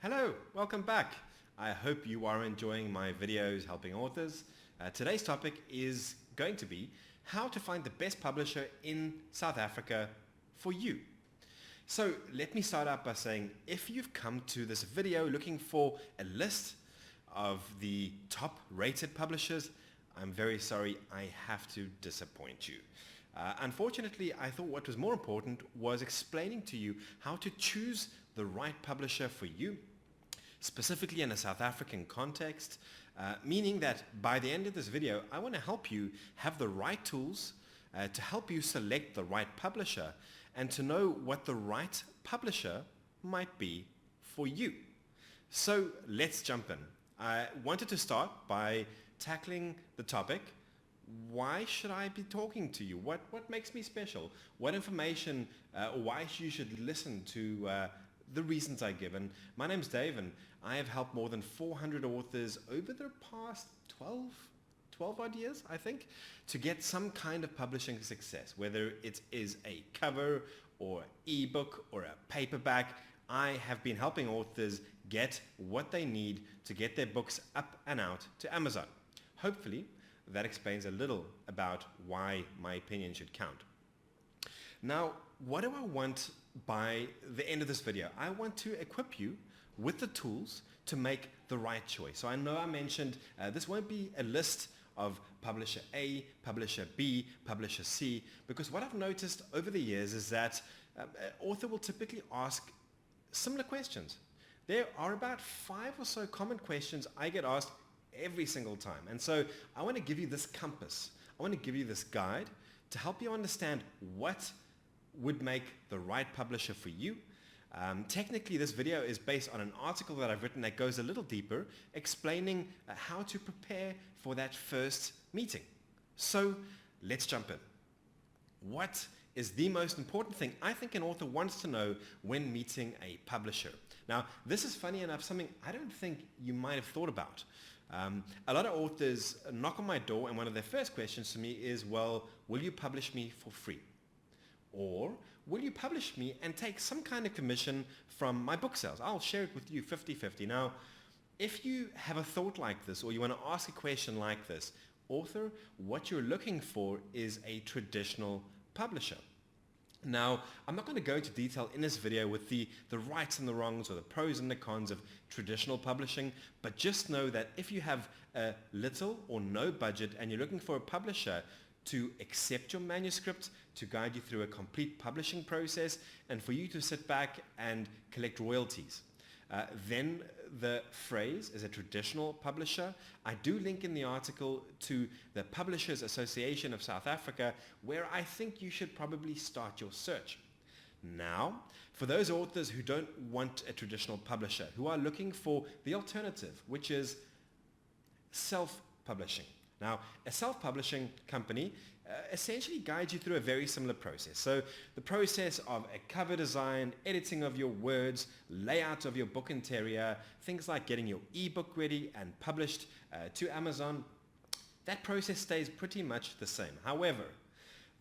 Hello, welcome back. I hope you are enjoying my videos helping authors. Today's topic is going to be how to find the best publisher in South Africa for you. So let me start out by saying if you've come to this video looking for a list of the top rated publishers, I'm very sorry, I have to disappoint you. Unfortunately, I thought what was more important was explaining to you how to choose the right publisher for you, specifically in a South African context, meaning that by the end of this video, I want to help you have the right tools to help you select the right publisher and to know what the right publisher might be for you. So let's jump in. I wanted to start by tackling the topic, why should I be talking to you? What makes me special? What information or why you should listen to the reasons I give. And my name's Dave, and I have helped more than 400 authors over the past 12 odd years, I think, to get some kind of publishing success, whether it is a cover or ebook or a paperback. I have been helping authors get what they need to get their books up and out to Amazon. Hopefully, that explains a little about why my opinion should count. Now, what do I want by the end of this video? I want to equip you with the tools to make the right choice. So I know I mentioned this won't be a list of publisher A, publisher B, publisher C, because what I've noticed over the years is that an author will typically ask similar questions. There are about 5 or so common questions I get asked every single time. And so I want to give you this compass. I want to give you this guide to help you understand what would make the right publisher for you. Technically, this video is based on an article that I've written that goes a little deeper, explaining how to prepare for that first meeting. So let's jump in. What is the most important thing I think an author wants to know when meeting a publisher? Now, this is funny enough, something I don't think you might have thought about. A lot of authors knock on my door and one of their first questions to me is, well, will you publish me for free? Or will you publish me and take some kind of commission from my book sales? I'll share it with you 50-50. Now, if you have a thought like this or you want to ask a question like this, author, what you're looking for is a traditional publisher. Now, I'm not going to go into detail in this video with the rights and the wrongs or the pros and the cons of traditional publishing, but just know that if you have a little or no budget and you're looking for a publisher to accept your manuscript, to guide you through a complete publishing process, and for you to sit back and collect royalties, then the phrase is a traditional publisher. I do link in the article to the Publishers Association of South Africa, where I think you should probably start your search. Now, for those authors who don't want a traditional publisher, who are looking for the alternative, which is self-publishing. Now, a self-publishing company essentially guides you through a very similar process. So the process of a cover design, editing of your words, layout of your book interior, things like getting your ebook ready and published to Amazon, that process stays pretty much the same. However,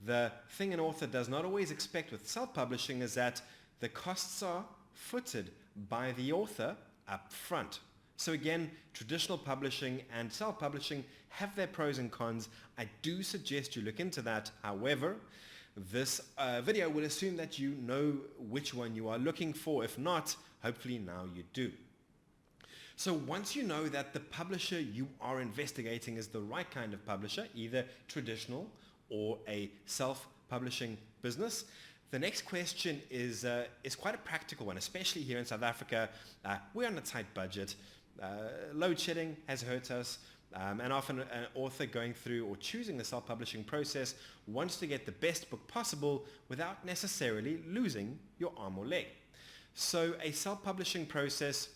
the thing an author does not always expect with self-publishing is that the costs are footed by the author up front. So again, traditional publishing and self-publishing have their pros and cons. I do suggest you look into that. However, this video will assume that you know which one you are looking for. If not, hopefully now you do. So once you know that the publisher you are investigating is the right kind of publisher, either traditional or a self-publishing business, the next question is quite a practical one, especially here in South Africa. We're on a tight budget. Load shedding has hurt us, and often an author going through or choosing the self-publishing process wants to get the best book possible without necessarily losing your arm or leg. So a self-publishing process,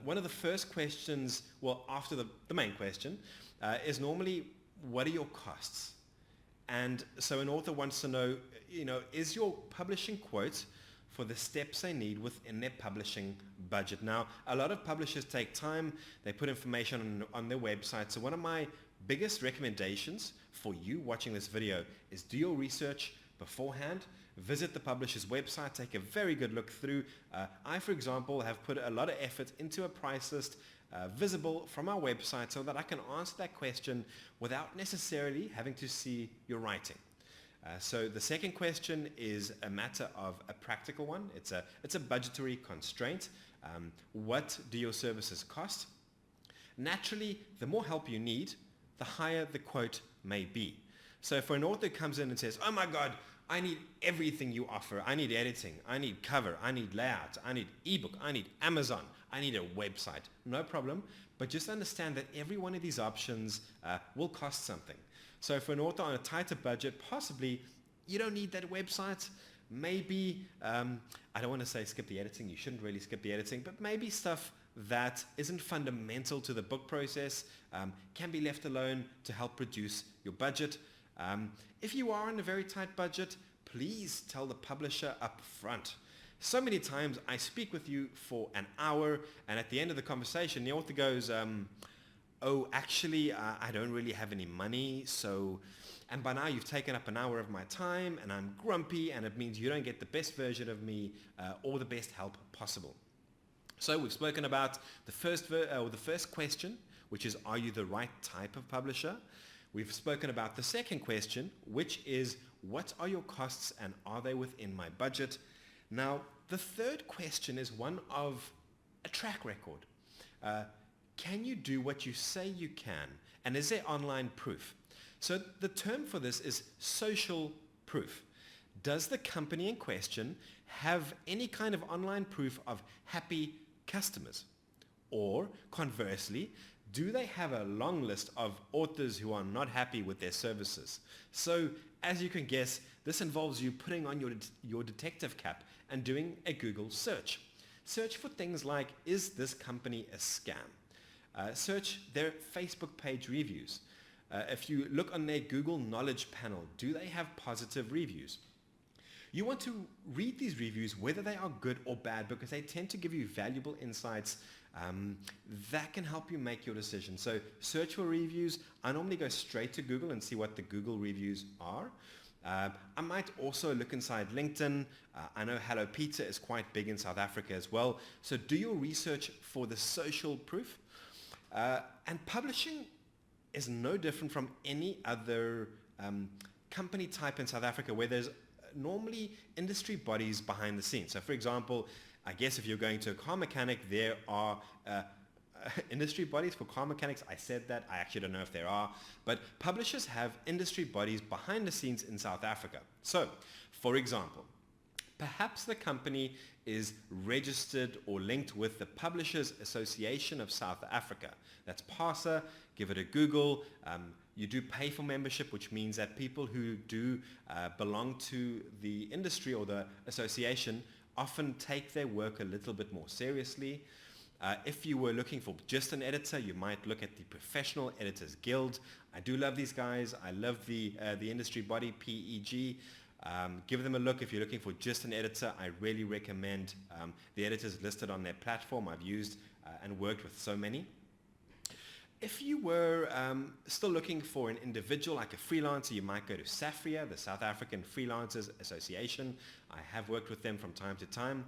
one of the first questions, well, after the main question, is normally, what are your costs? And so an author wants to know, is your publishing quote for the steps they need within their publishing budget? Now, a lot of publishers take time, they put information on their website. So one of my biggest recommendations for you watching this video is do your research beforehand. visit the publisher's website, take a very good look through. I, for example, have put a lot of effort into a price list visible from our website so that I can answer that question without necessarily having to see your writing. So the second question is a matter of a practical one. It's a budgetary constraint. What do your services cost? Naturally, the more help you need, the higher the quote may be. So if an author comes in and says, oh my God, I need everything you offer. I need editing. I need cover. I need layout. I need ebook. I need Amazon. I need a website. No problem. But just understand that every one of these options will cost something. So for an author on a tighter budget, possibly you don't need that website. Maybe, I don't want to say skip the editing. You shouldn't really skip the editing. But maybe stuff that isn't fundamental to the book process can be left alone to help reduce your budget. If you are on a very tight budget, please tell the publisher up front. So many times I speak with you for an hour, and at the end of the conversation, the author goes, oh, actually, I don't really have any money, and by now you've taken up an hour of my time, and I'm grumpy, and it means you don't get the best version of me or the best help possible. So we've spoken about the first question, which is, are you the right type of publisher? We've spoken about the second question, which is, what are your costs and are they within my budget? Now, the third question is one of a track record. Can you do what you say you can? And is there online proof? So the term for this is social proof. Does the company in question have any kind of online proof of happy customers? Or conversely, do they have a long list of authors who are not happy with their services? So as you can guess, this involves you putting on your detective cap and doing a Google search. Search for things like, is this company a scam? Search their Facebook page reviews. If you look on their Google Knowledge panel, do they have positive reviews? You want to read these reviews, whether they are good or bad, because they tend to give you valuable insights that can help you make your decision. So search for reviews. I normally go straight to Google and see what the Google reviews are. I might also look inside LinkedIn. I know Hello Peter is quite big in South Africa as well. So do your research for the social proof. And publishing is no different from any other company type in South Africa where there's normally industry bodies behind the scenes. So for example, I guess if you're going to a car mechanic, there are industry bodies for car mechanics. I said that. I actually don't know if there are. But publishers have industry bodies behind the scenes in South Africa. So, for example, perhaps the company is registered or linked with the Publishers Association of South Africa. That's PASA. Give it a Google. You do pay for membership, which means that people who do belong to the industry or the association often take their work a little bit more seriously. If you were looking for just an editor, you might look at the Professional Editors Guild. I do love these guys. I love the industry body, PEG. Give them a look if you're looking for just an editor. I really recommend the editors listed on their platform. I've used and worked with so many. If you were still looking for an individual, like a freelancer, you might go to SAFRIA, the South African Freelancers Association. I have worked with them from time to time.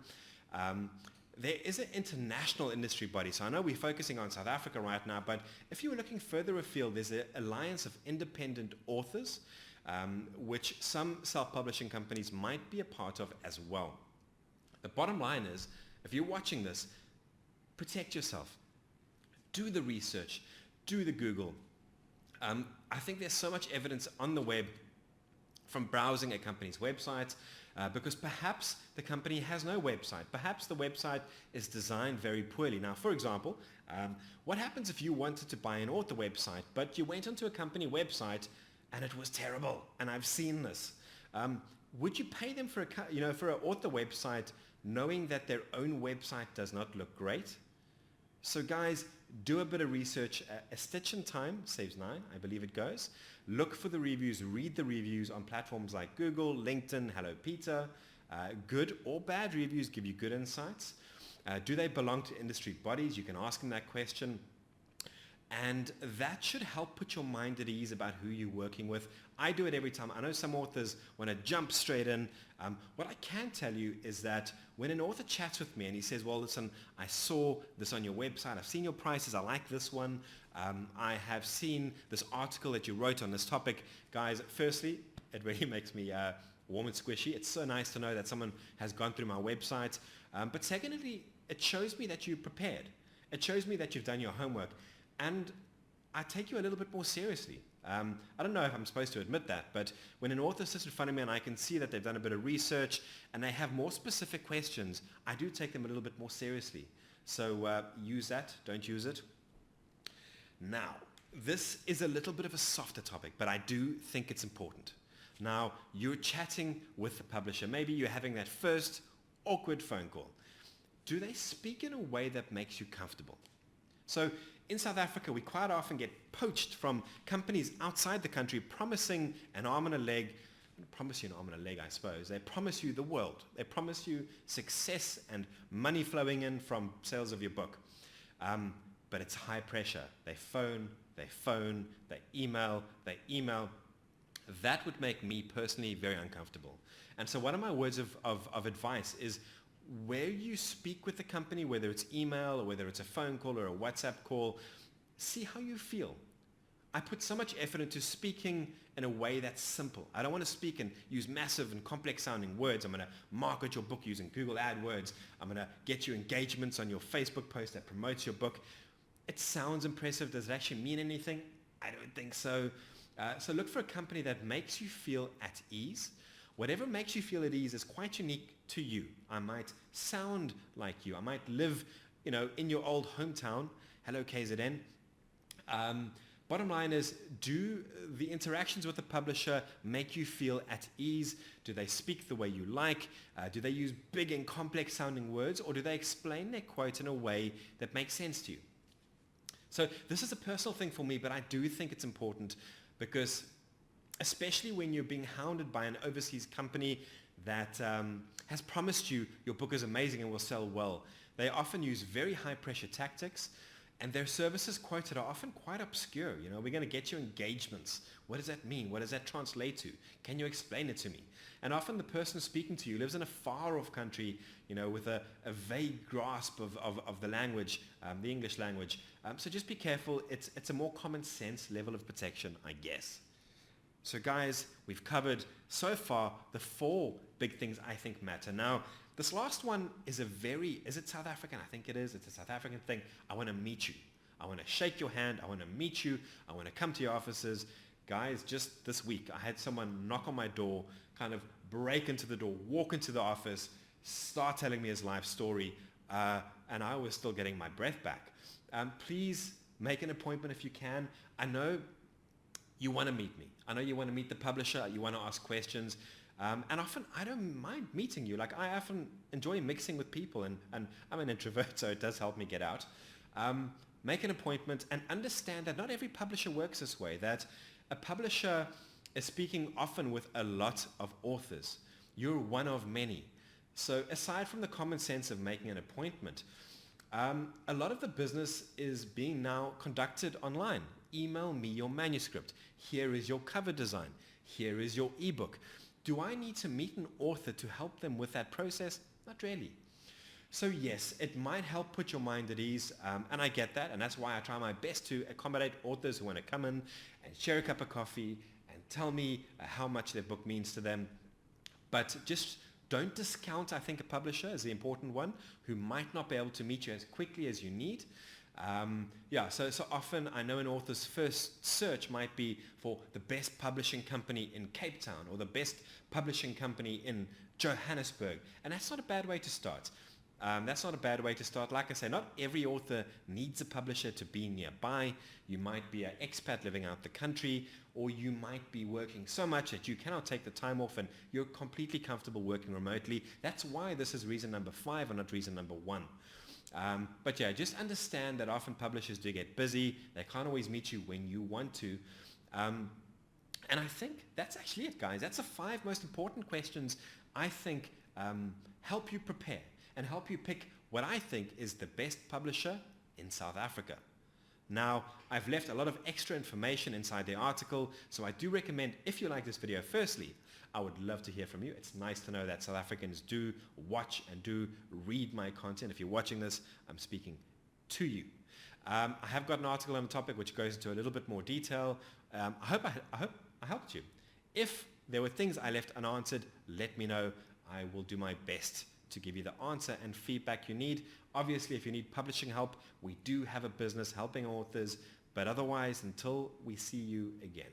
There is an international industry body. So I know we're focusing on South Africa right now, but if you were looking further afield, there's an alliance of independent authors, which some self-publishing companies might be a part of as well. The bottom line is, if you're watching this, protect yourself. Do the research. Do the Google. I think there's so much evidence on the web from browsing a company's website because perhaps the company has no website. Perhaps the website is designed very poorly. Now, for example, what happens if you wanted to buy an author website, but you went onto a company website and it was terrible? And I've seen this. Would you pay them for an author website knowing that their own website does not look great? So guys, do a bit of research. A stitch in time saves 9, I believe it goes. Look for the reviews, read the reviews on platforms like Google, LinkedIn, Hello Peter. Good or bad reviews give you good insights. Do they belong to industry bodies? You can ask them that question. And that should help put your mind at ease about who you're working with. I do it every time. I know some authors want to jump straight in. What I can tell you is that when an author chats with me and he says, well, listen, I saw this on your website. I've seen your prices. I like this one. I have seen this article that you wrote on this topic. Guys, firstly, it really makes me warm and squishy. It's so nice to know that someone has gone through my website. But secondly, it shows me that you're prepared. It shows me that you've done your homework. And I take you a little bit more seriously. I don't know if I'm supposed to admit that, but when an author sits in front of me and I can see that they've done a bit of research and they have more specific questions, I do take them a little bit more seriously. So use that, don't use it. Now, this is a little bit of a softer topic, but I do think it's important. Now, you're chatting with the publisher. Maybe you're having that first awkward phone call. Do they speak in a way that makes you comfortable? So in South Africa, we quite often get poached from companies outside the country promising an arm and a leg. They promise you an arm and a leg, I suppose. They promise you the world. They promise you success and money flowing in from sales of your book. But it's high pressure. They phone, they email. That would make me personally very uncomfortable. And so one of my words of advice is, where you speak with the company, whether it's email or whether it's a phone call or a WhatsApp call, see how you feel. I put so much effort into speaking in a way that's simple. I don't want to speak and use massive and complex sounding words. I'm going to market your book using Google AdWords. I'm going to get you engagements on your Facebook post that promotes your book. It sounds impressive. Does it actually mean anything? I don't think so. So look for a company that makes you feel at ease. Whatever makes you feel at ease is quite unique to you. I might sound like you. I might live, in your old hometown. Hello, KZN. Bottom line is, do the interactions with the publisher make you feel at ease? Do they speak the way you like? Do they use big and complex sounding words, or do they explain their quote in a way that makes sense to you? So this is a personal thing for me, but I do think it's important because especially when you're being hounded by an overseas company that has promised you your book is amazing and will sell well. They often use very high pressure tactics, and their services quoted are often quite obscure. We're going to get you engagements. What does that mean? What does that translate to? Can you explain it to me? And often the person speaking to you lives in a far off country, with a vague grasp of the language, the English language. So just be careful. It's a more common sense level of protection, I guess. So guys, we've covered so far the 4 big things I think matter. Now, this last one is is it South African? I think it is. It's a South African thing. I want to meet you. I want to shake your hand. I want to meet you. I want to come to your offices. Guys, just this week, I had someone knock on my door, kind of break into the door, walk into the office, start telling me his life story, and I was still getting my breath back. Please make an appointment if you can. I know you want to meet me. I know you want to meet the publisher. You want to ask questions. And often I don't mind meeting you. Like, I often enjoy mixing with people, and I'm an introvert, so it does help me get out. Make an appointment and understand that not every publisher works this way, that a publisher is speaking often with a lot of authors. You're one of many. So aside from the common sense of making an appointment, a lot of the business is being now conducted online. Email me your manuscript. Here is your cover design. Here is your ebook. Do I need to meet an author to help them with that process? Not really. So yes, it might help put your mind at ease, and I get that, and that's why I try my best to accommodate authors who want to come in and share a cup of coffee and tell me how much their book means to them. But just don't discount, I think, a publisher is the important one, who might not be able to meet you as quickly as you need. So often I know an author's first search might be for the best publishing company in Cape Town or the best publishing company in Johannesburg, and that's not a bad way to start. Like I say, not every author needs a publisher to be nearby. You might be an expat living out the country, or you might be working so much that you cannot take the time off and you're completely comfortable working remotely. That's why this is reason number 5 and not reason number 1. But yeah, just understand that often publishers do get busy. They can't always meet you when you want to. And I think that's actually it, guys. That's the 5 most important questions I think help you prepare and help you pick what I think is the best publisher in South Africa. Now, I've left a lot of extra information inside the article, so I do recommend, if you like this video, firstly, I would love to hear from you. It's nice to know that South Africans do watch and do read my content. If you're watching this, I'm speaking to you. I have got an article on the topic which goes into a little bit more detail. I hope I helped you. If there were things I left unanswered, let me know. I will do my best to give you the answer and feedback you need. Obviously, if you need publishing help, we do have a business helping authors. But otherwise, until we see you again.